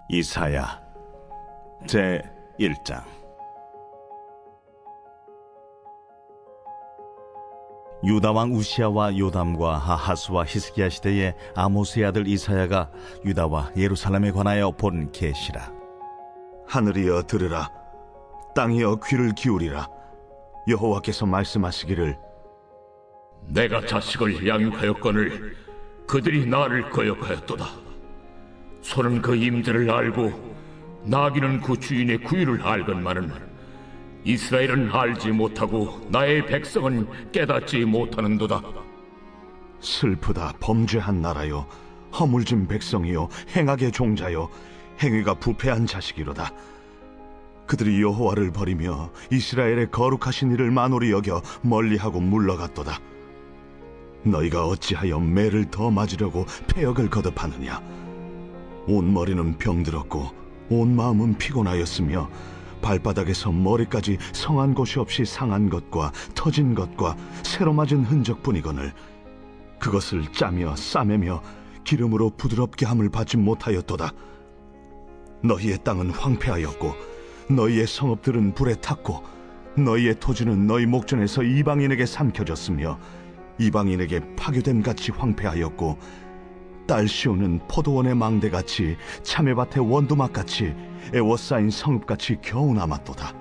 이사야 제 1장. 유다 왕 우시야와 요담과 아하스와 히스기야 시대에 아모스의 아들 이사야가 유다와 예루살렘에 관하여 본 계시라. 하늘이여 들으라, 땅이여 귀를 기울이라. 여호와께서 말씀하시기를, 내가 자식을 양육하였거늘 그들이 나를 거역하였도다. 소는 그 임대를 알고 나귀는 그 주인의 구유를 알건만은 이스라엘은 알지 못하고 나의 백성은 깨닫지 못하는도다. 슬프다, 범죄한 나라요, 허물진 백성이요, 행악의 종자요, 행위가 부패한 자식이로다. 그들이 여호와를 버리며 이스라엘의 거룩하신 이를 만홀히 여겨 멀리하고 물러갔도다. 너희가 어찌하여 매를 더 맞으려고 패역을 거듭하느냐? 온 머리는 병들었고 온 마음은 피곤하였으며 발바닥에서 머리까지 성한 곳이 없이 상한 것과 터진 것과 새로 맞은 흔적뿐이거늘 그것을 짜며 싸매며 기름으로 부드럽게 함을 받지 못하였도다. 너희의 땅은 황폐하였고 너희의 성읍들은 불에 탔고 너희의 토지는 너희 목전에서 이방인에게 삼켜졌으며 이방인에게 파교됨같이 황폐하였고 딸 시오는 포도원의 망대같이 참외밭의 원두막같이 애워싸인 성읍같이 겨우 남았도다.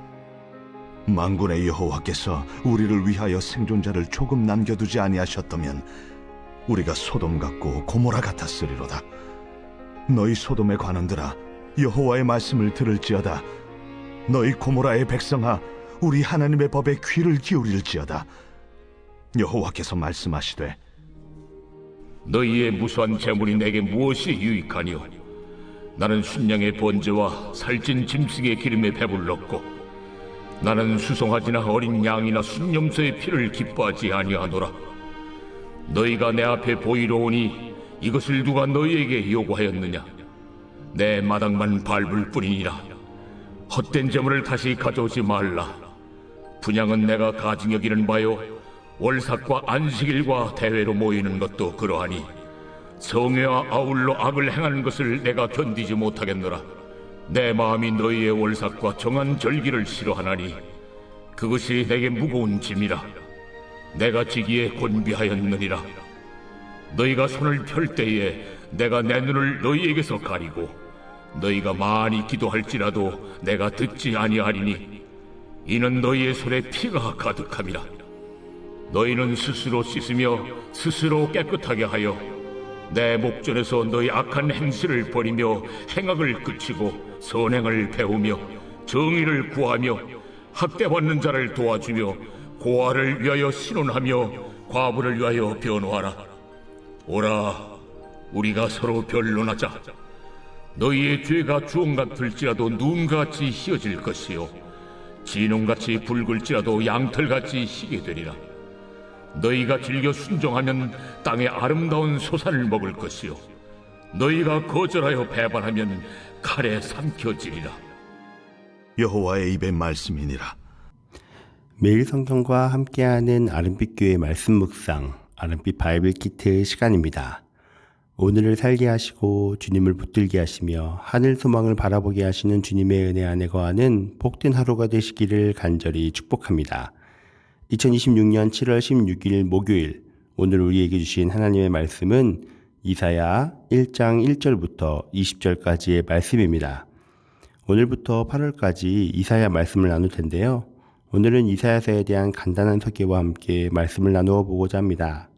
만군의 여호와께서 우리를 위하여 생존자를 조금 남겨두지 아니하셨다면 우리가 소돔 같고 고모라 같았으리로다. 너희 소돔의 관원들아, 여호와의 말씀을 들을지어다. 너희 고모라의 백성아, 우리 하나님의 법에 귀를 기울일지어다. 여호와께서 말씀하시되, 너희의 무수한 재물이 내게 무엇이 유익하뇨? 나는 순양의 번제와 살찐 짐승의 기름에 배불렀고 나는 수송아지나 어린 양이나 순염소의 피를 기뻐하지 아니하노라. 너희가 내 앞에 보이러 오니 이것을 누가 너희에게 요구하였느냐? 내 마당만 밟을 뿐이니라. 헛된 재물을 다시 가져오지 말라. 분향은 내가 가증 여기는 바요, 월삭과 안식일과 대회로 모이는 것도 그러하니 성회와 아울러 악을 행하는 것을 내가 견디지 못하겠노라. 내 마음이 너희의 월삭과 정한 절기를 싫어하나니 그것이 내게 무거운 짐이라. 내가 지기에 곤비하였느니라. 너희가 손을 펼 때에 내가 내 눈을 너희에게서 가리고 너희가 많이 기도할지라도 내가 듣지 아니하리니 이는 너희의 손에 피가 가득함이라. 너희는 스스로 씻으며 스스로 깨끗하게 하여 내 목전에서 너희 악한 행실을 버리며 행악을 그치고 선행을 배우며 정의를 구하며 학대받는 자를 도와주며 고아를 위하여 신원하며 과부를 위하여 변호하라. 오라, 우리가 서로 변론하자. 너희의 죄가 주홍 같을지라도 눈같이 희어질 것이요 진홍같이 붉을지라도 양털같이 희게 되리라. 너희가 즐겨 순종하면 땅의 아름다운 소산을 먹을 것이요 너희가 거절하여 배반하면 칼에 삼켜지리라. 여호와의 입의 말씀이니라. 매일 성경과 함께하는 아름빛 교회 말씀 묵상, 아름빛 바이블 키트 시간입니다. 오늘을 살게 하시고 주님을 붙들게 하시며 하늘 소망을 바라보게 하시는 주님의 은혜 안에 거하는 복된 하루가 되시기를 간절히 축복합니다. 2026년 7월 16일 목요일, 오늘 우리에게 주신 하나님의 말씀은 이사야 1장 1절부터 20절까지의 말씀입니다. 오늘부터 8월까지 이사야 말씀을 나눌 텐데요. 오늘은 이사야서에 대한 간단한 소개와 함께 말씀을 나누어 보고자 합니다.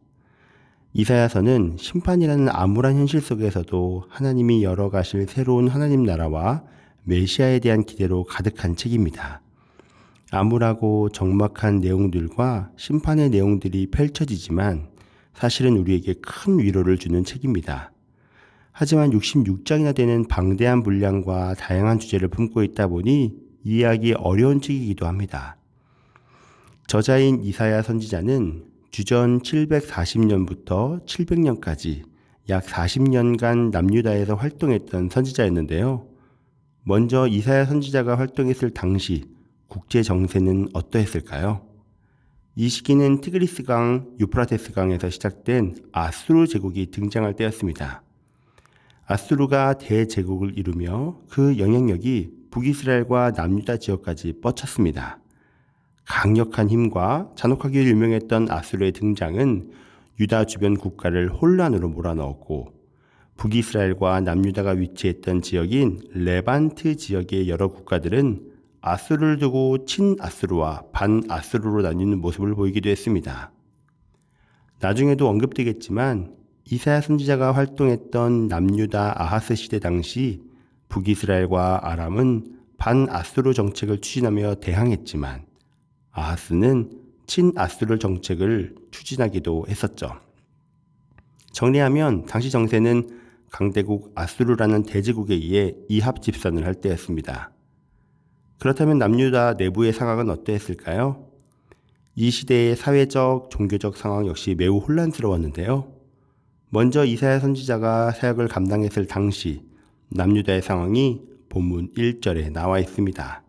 이사야서는 심판이라는 암울한 현실 속에서도 하나님이 열어가실 새로운 하나님 나라와 메시아에 대한 기대로 가득한 책입니다. 암울하고 적막한 내용들과 심판의 내용들이 펼쳐지지만 사실은 우리에게 큰 위로를 주는 책입니다. 하지만 66장이나 되는 방대한 분량과 다양한 주제를 품고 있다 보니 이해하기 어려운 책이기도 합니다. 저자인 이사야 선지자는 주전 740년부터 700년까지 약 40년간 남유다에서 활동했던 선지자였는데요. 먼저 이사야 선지자가 활동했을 당시 국제 정세는 어떠했을까요? 이 시기는 티그리스강, 유프라테스강에서 시작된 아수르 제국이 등장할 때였습니다. 아수르가 대제국을 이루며 그 영향력이 북이스라엘과 남유다 지역까지 뻗쳤습니다. 강력한 힘과 잔혹하게 유명했던 아수르의 등장은 유다 주변 국가를 혼란으로 몰아넣었고 북이스라엘과 남유다가 위치했던 지역인 레반트 지역의 여러 국가들은 아수르를 두고 친아수르와 반아수르로 나뉘는 모습을 보이기도 했습니다. 나중에도 언급되겠지만 이사야 선지자가 활동했던 남유다 아하스 시대 당시 북이스라엘과 아람은 반아수르 정책을 추진하며 대항했지만 아하스는 친아수르 정책을 추진하기도 했었죠. 정리하면 당시 정세는 강대국 아수르라는 대제국에 의해 이합 집산을 할 때였습니다. 그렇다면 남유다 내부의 상황은 어떠했을까요? 이 시대의 사회적, 종교적 상황 역시 매우 혼란스러웠는데요. 먼저 이사야 선지자가 사역을 감당했을 당시 남유다의 상황이 본문 1절에 나와 있습니다.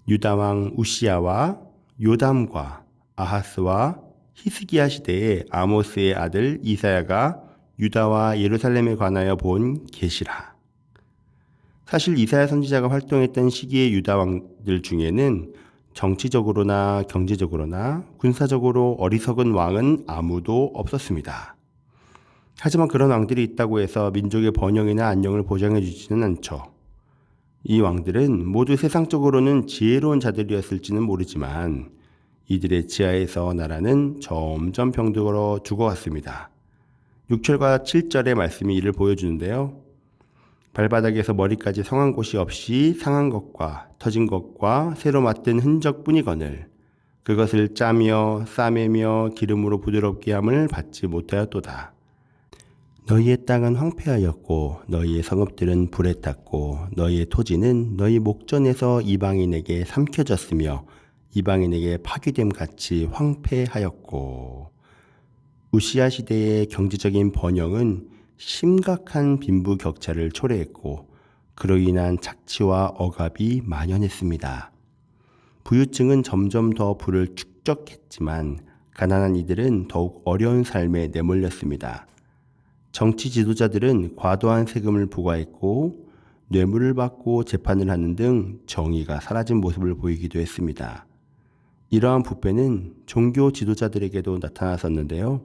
유다왕 우시야와 요담과 아하스와 히스기야 시대에 아모스의 아들 이사야가 유다와 예루살렘에 관하여 본 계시라. 사실 이사야 선지자가 활동했던 시기의 유다 왕들 중에는 정치적으로나 경제적으로나 군사적으로 어리석은 왕은 아무도 없었습니다. 하지만 그런 왕들이 있다고 해서 민족의 번영이나 안녕을 보장해 주지는 않죠. 이 왕들은 모두 세상적으로는 지혜로운 자들이었을지는 모르지만 이들의 지하에서 나라는 점점 병들어 죽어갔습니다. 6절과 7절의 말씀이 이를 보여주는데요. 발바닥에서 머리까지 성한 곳이 없이 상한 것과 터진 것과 새로 맞든 흔적뿐이거늘 그것을 짜며 싸매며 기름으로 부드럽게 함을 받지 못하였도다. 너희의 땅은 황폐하였고 너희의 성읍들은 불에 탔고 너희의 토지는 너희 목전에서 이방인에게 삼켜졌으며 이방인에게 파괴됨 같이 황폐하였고. 우시야 시대의 경제적인 번영은 심각한 빈부격차를 초래했고 그로 인한 착취와 억압이 만연했습니다. 부유층은 점점 더 부를 축적했지만 가난한 이들은 더욱 어려운 삶에 내몰렸습니다. 정치 지도자들은 과도한 세금을 부과했고 뇌물을 받고 재판을 하는 등 정의가 사라진 모습을 보이기도 했습니다. 이러한 부패는 종교 지도자들에게도 나타났었는데요.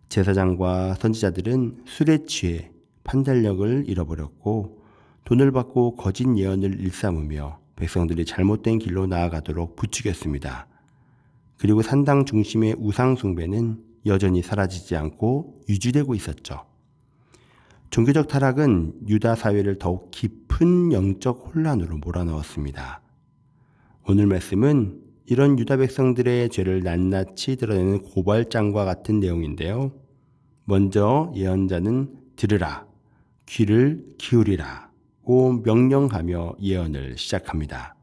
제사장과 선지자들은 술에 취해 판단력을 잃어버렸고 돈을 받고 거짓 예언을 일삼으며 백성들이 잘못된 길로 나아가도록 부추겼습니다. 그리고 산당 중심의 우상 숭배는 여전히 사라지지 않고 유지되고 있었죠. 종교적 타락은 유다 사회를 더욱 깊은 영적 혼란으로 몰아넣었습니다. 오늘 말씀은 이런 유다 백성들의 죄를 낱낱이 드러내는 고발장과 같은 내용인데요. 먼저 예언자는 들으라, 귀를 기울이라고 명령하며 예언을 시작합니다.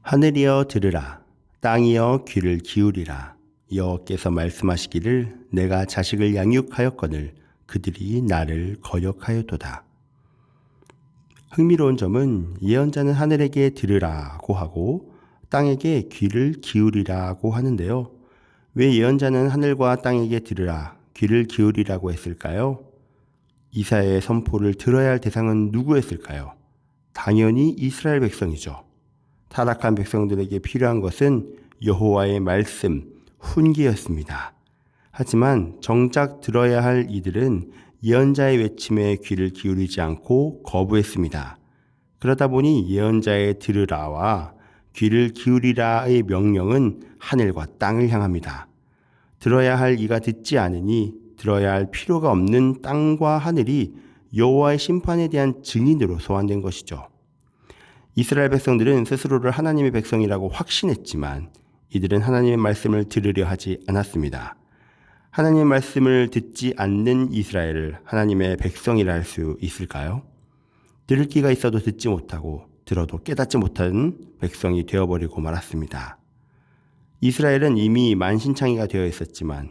하늘이여 들으라, 땅이여 귀를 기울이라. 여호와께서 말씀하시기를 내가 자식을 양육하였거늘 그들이 나를 거역하였도다. 흥미로운 점은 예언자는 하늘에게 들으라고 하고 땅에게 귀를 기울이라고 하는데요. 왜 예언자는 하늘과 땅에게 들으라, 귀를 기울이라고 했을까요? 이사야의 선포를 들어야 할 대상은 누구였을까요? 당연히 이스라엘 백성이죠. 타락한 백성들에게 필요한 것은 여호와의 말씀, 훈계였습니다. 하지만 정작 들어야 할 이들은 예언자의 외침에 귀를 기울이지 않고 거부했습니다. 그러다 보니 예언자의 들으라와 귀를 기울이라의 명령은 하늘과 땅을 향합니다. 들어야 할 이가 듣지 않으니 들어야 할 필요가 없는 땅과 하늘이 여호와의 심판에 대한 증인으로 소환된 것이죠. 이스라엘 백성들은 스스로를 하나님의 백성이라고 확신했지만 이들은 하나님의 말씀을 들으려 하지 않았습니다. 하나님의 말씀을 듣지 않는 이스라엘을 하나님의 백성이라 할 수 있을까요? 들을 귀가 있어도 듣지 못하고 들어도 깨닫지 못하는 백성이 되어버리고 말았습니다. 이스라엘은 이미 만신창이가 되어 있었지만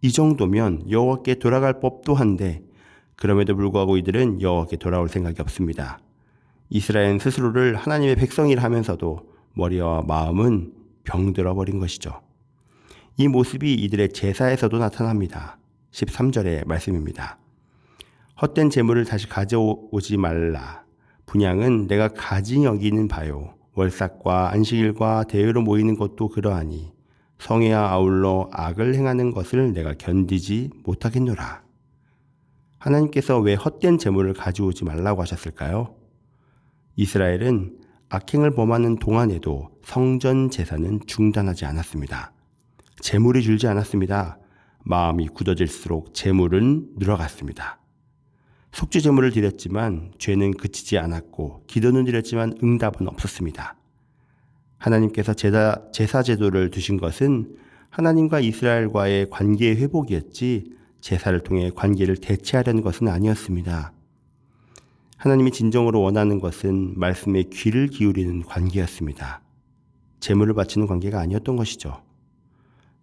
이 정도면 여호와께 돌아갈 법도 한데 그럼에도 불구하고 이들은 여호와께 돌아올 생각이 없습니다. 이스라엘은 스스로를 하나님의 백성이라 하면서도 머리와 마음은 병들어 버린 것이죠. 이 모습이 이들의 제사에서도 나타납니다. 13절의 말씀입니다. 헛된 재물을 다시 가져오지 말라. 분향은 내가 가지 여기는 바요. 월삭과 안식일과 대회로 모이는 것도 그러하니 성회와 아울러 악을 행하는 것을 내가 견디지 못하겠노라. 하나님께서 왜 헛된 재물을 가져오지 말라고 하셨을까요? 이스라엘은 악행을 범하는 동안에도 성전 제사는 중단하지 않았습니다. 재물이 줄지 않았습니다. 마음이 굳어질수록 재물은 늘어갔습니다. 속죄 제물을 드렸지만 죄는 그치지 않았고 기도는 드렸지만 응답은 없었습니다. 하나님께서 제사 제도를 두신 것은 하나님과 이스라엘과의 관계의 회복이었지 제사를 통해 관계를 대체하려는 것은 아니었습니다. 하나님이 진정으로 원하는 것은 말씀에 귀를 기울이는 관계였습니다. 제물을 바치는 관계가 아니었던 것이죠.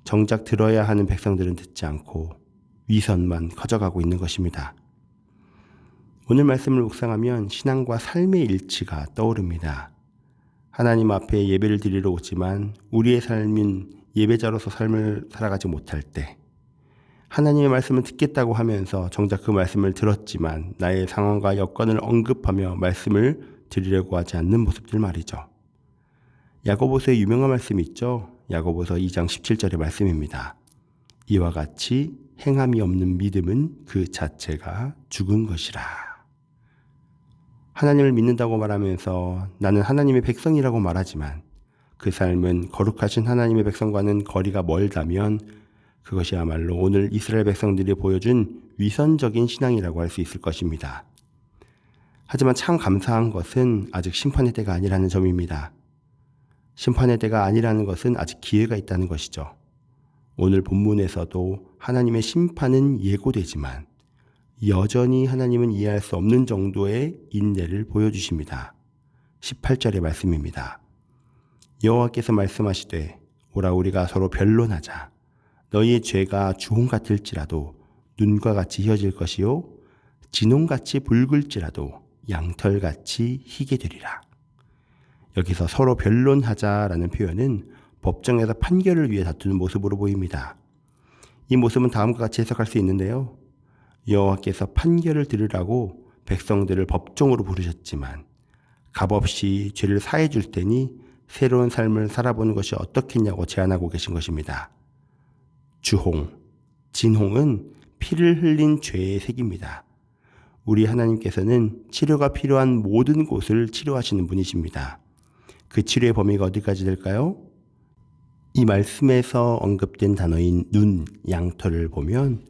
정작 들어야 하는 백성들은 듣지 않고 위선만 커져가고 있는 것입니다. 오늘 말씀을 묵상하면 신앙과 삶의 일치가 떠오릅니다. 하나님 앞에 예배를 드리러 오지만 우리의 삶인 예배자로서 삶을 살아가지 못할 때 하나님의 말씀을 듣겠다고 하면서 정작 그 말씀을 들었지만 나의 상황과 여건을 언급하며 말씀을 드리려고 하지 않는 모습들 말이죠. 야고보서의 유명한 말씀이 있죠. 야고보서 2장 17절의 말씀입니다. 이와 같이 행함이 없는 믿음은 그 자체가 죽은 것이라. 하나님을 믿는다고 말하면서 나는 하나님의 백성이라고 말하지만 그 삶은 거룩하신 하나님의 백성과는 거리가 멀다면 그것이야말로 오늘 이스라엘 백성들이 보여준 위선적인 신앙이라고 할 수 있을 것입니다. 하지만 참 감사한 것은 아직 심판의 때가 아니라는 점입니다. 심판의 때가 아니라는 것은 아직 기회가 있다는 것이죠. 오늘 본문에서도 하나님의 심판은 예고되지만 여전히 하나님은 이해할 수 없는 정도의 인내를 보여주십니다. 18절의 말씀입니다. 여호와께서 말씀하시되 오라 우리가 서로 변론하자. 너희의 죄가 주홍 같을지라도 눈과 같이 희어질 것이요 진홍같이 붉을지라도 양털같이 희게 되리라. 여기서 서로 변론하자라는 표현은 법정에서 판결을 위해 다투는 모습으로 보입니다. 이 모습은 다음과 같이 해석할 수 있는데요. 여호와께서 판결을 들으라고 백성들을 법정으로 부르셨지만 값없이 죄를 사해 줄 테니 새로운 삶을 살아보는 것이 어떻겠냐고 제안하고 계신 것입니다. 주홍, 진홍은 피를 흘린 죄의 색입니다. 우리 하나님께서는 치료가 필요한 모든 곳을 치료하시는 분이십니다. 그 치료의 범위가 어디까지 될까요? 이 말씀에서 언급된 단어인 눈, 양털을 보면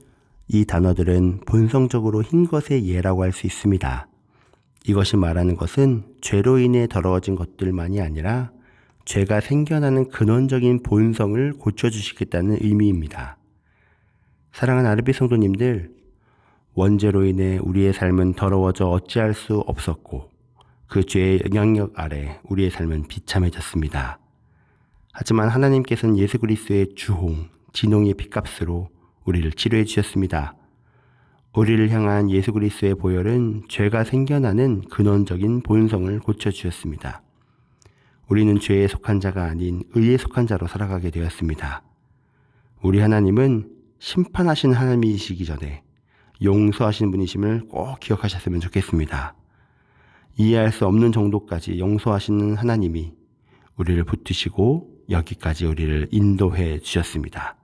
이 단어들은 본성적으로 흰 것의 예라고 할 수 있습니다. 이것이 말하는 것은 죄로 인해 더러워진 것들만이 아니라 죄가 생겨나는 근원적인 본성을 고쳐주시겠다는 의미입니다. 사랑하는 아르비 성도님들, 원죄로 인해 우리의 삶은 더러워져 어찌할 수 없었고 그 죄의 영향력 아래 우리의 삶은 비참해졌습니다. 하지만 하나님께서는 예수 그리스도의 주홍, 진홍의 핏값으로 우리를 치료해 주셨습니다. 우리를 향한 예수 그리스도의 보혈은 죄가 생겨나는 근원적인 본성을 고쳐주셨습니다. 우리는 죄에 속한 자가 아닌 의에 속한 자로 살아가게 되었습니다. 우리 하나님은 심판하신 하나님이시기 전에 용서하신 분이심을 꼭 기억하셨으면 좋겠습니다. 이해할 수 없는 정도까지 용서하시는 하나님이 우리를 붙드시고 여기까지 우리를 인도해 주셨습니다.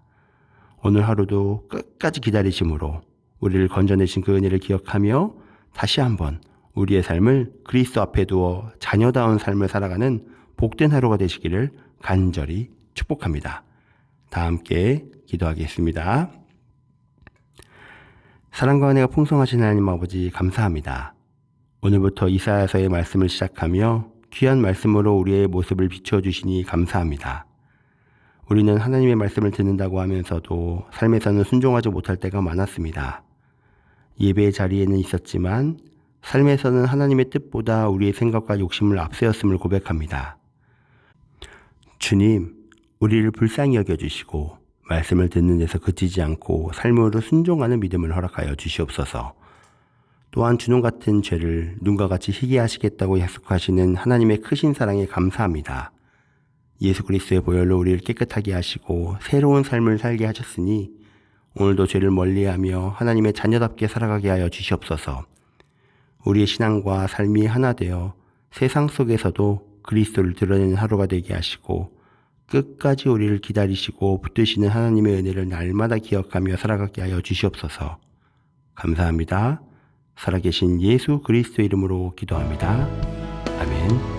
오늘 하루도 끝까지 기다리심으로 우리를 건져내신 그 은혜를 기억하며 다시 한번 우리의 삶을 그리스도 앞에 두어 자녀다운 삶을 살아가는 복된 하루가 되시기를 간절히 축복합니다. 다 함께 기도하겠습니다. 사랑과 은혜가 풍성하신 하나님 아버지 감사합니다. 오늘부터 이사야서의 말씀을 시작하며 귀한 말씀으로 우리의 모습을 비춰주시니 감사합니다. 우리는 하나님의 말씀을 듣는다고 하면서도 삶에서는 순종하지 못할 때가 많았습니다. 예배의 자리에는 있었지만 삶에서는 하나님의 뜻보다 우리의 생각과 욕심을 앞세웠음을 고백합니다. 주님, 우리를 불쌍히 여겨주시고 말씀을 듣는 데서 그치지 않고 삶으로 순종하는 믿음을 허락하여 주시옵소서. 또한 주홍 같은 죄를 눈과 같이 희게 하시겠다고 약속하시는 하나님의 크신 사랑에 감사합니다. 예수 그리스도의 보혈로 우리를 깨끗하게 하시고 새로운 삶을 살게 하셨으니 오늘도 죄를 멀리하며 하나님의 자녀답게 살아가게 하여 주시옵소서. 우리의 신앙과 삶이 하나 되어 세상 속에서도 그리스도를 드러내는 하루가 되게 하시고 끝까지 우리를 기다리시고 붙드시는 하나님의 은혜를 날마다 기억하며 살아가게 하여 주시옵소서. 감사합니다. 살아계신 예수 그리스도 이름으로 기도합니다. 아멘.